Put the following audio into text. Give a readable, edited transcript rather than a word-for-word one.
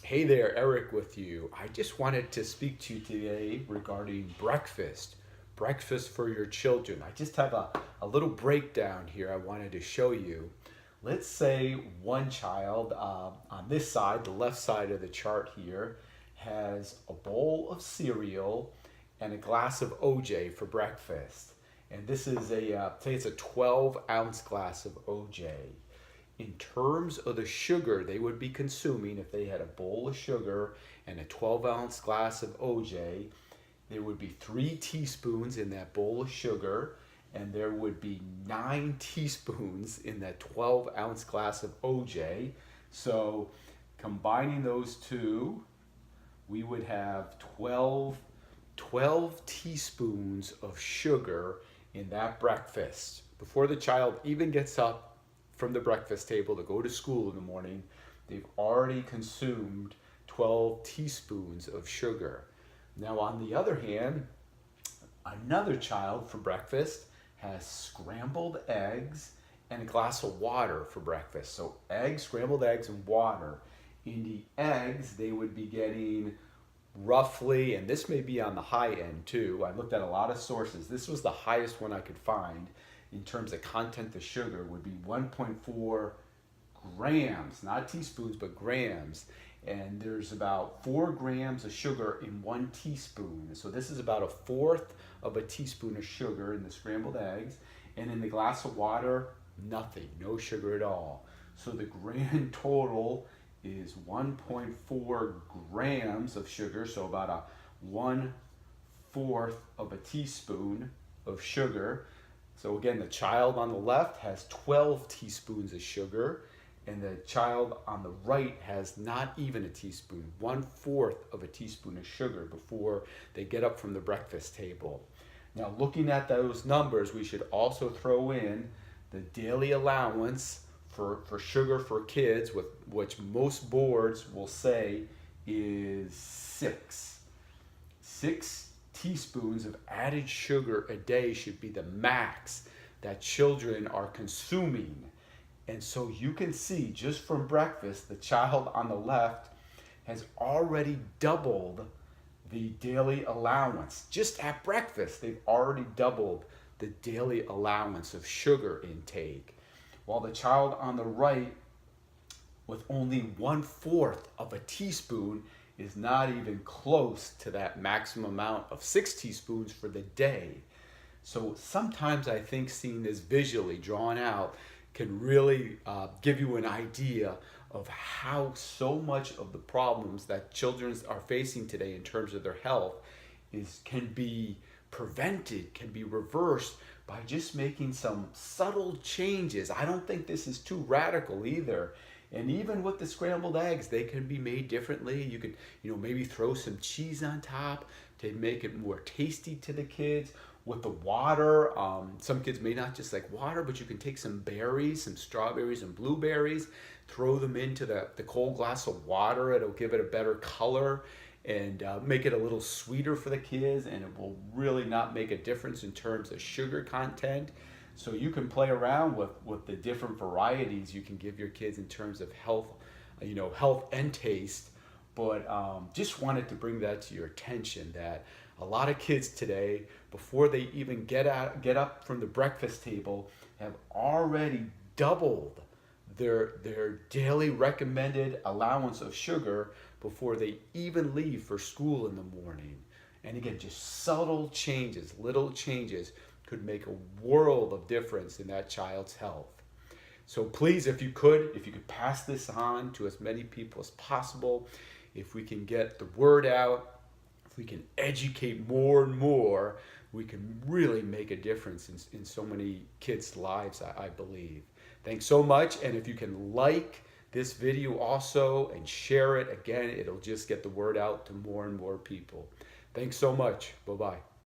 Hey there, Eric with you. I just wanted to speak to you today regarding breakfast. Breakfast for your children. I just have a little breakdown here I wanted to show you. Let's say one child on this side, the left side of the chart here, has a bowl of cereal and a glass of OJ for breakfast. And this is say it's a 12-ounce glass of OJ. In terms of the sugar they would be consuming, if they had a bowl of sugar and a 12-ounce glass of OJ, there would be 3 teaspoons in that bowl of sugar, and there would be 9 teaspoons in that 12-ounce glass of OJ. So combining those two, we would have 12 teaspoons of sugar in that breakfast. Before the child even gets up from the breakfast table to go to school in the morning, they've already consumed 12 teaspoons of sugar. Now, on the other hand, another child for breakfast has scrambled eggs and a glass of water for breakfast. So eggs, scrambled eggs, and water. In the eggs, they would be getting roughly, and this may be on the high end too, I looked at a lot of sources, this was the highest one I could find in terms of content of sugar, would be 1.4 grams, not teaspoons, but grams. And there's about 4 grams of sugar in 1 teaspoon. So this is about 1/4 of a teaspoon of sugar in the scrambled eggs. And in the glass of water, nothing, no sugar at all. So the grand total is 1.4 grams of sugar, so about 1/4 of a teaspoon of sugar. So again, the child on the left has 12 teaspoons of sugar, and the child on the right has not even a teaspoon, 1/4 of a teaspoon of sugar before they get up from the breakfast table. Now, looking at those numbers, we should also throw in the daily allowance for sugar for kids, with which most boards will say is 6 teaspoons of added sugar a day should be the max that children are consuming. And so you can see just from breakfast, the child on the left has already doubled the daily allowance. Just at breakfast, they've already doubled the daily allowance of sugar intake. While the child on the right, with only 1/4 of a teaspoon, is not even close to that maximum amount of 6 teaspoons for the day. So sometimes I think seeing this visually drawn out can really give you an idea of how so much of the problems that children are facing today in terms of their health can be prevented, can be reversed by just making some subtle changes. I don't think this is too radical either. And even with the scrambled eggs, they can be made differently. You could, maybe throw some cheese on top to make it more tasty to the kids. With the water, some kids may not just like water, but you can take some berries, some strawberries and blueberries, throw them into the cold glass of water. It'll give it a better color and make it a little sweeter for the kids, and it will really not make a difference in terms of sugar content. So you can play around with the different varieties you can give your kids in terms of health, health and taste. But just wanted to bring that to your attention, that a lot of kids today, before they even get up from the breakfast table, have already doubled their daily recommended allowance of sugar before they even leave for school in the morning. And again, just subtle changes, little changes could make a world of difference in that child's health. So please, if you could pass this on to as many people as possible, if we can get the word out, if we can educate more and more, we can really make a difference in so many kids' lives, I believe. Thanks so much. And if you can like this video also and share it, again, it'll just get the word out to more and more people. Thanks so much. Bye-bye.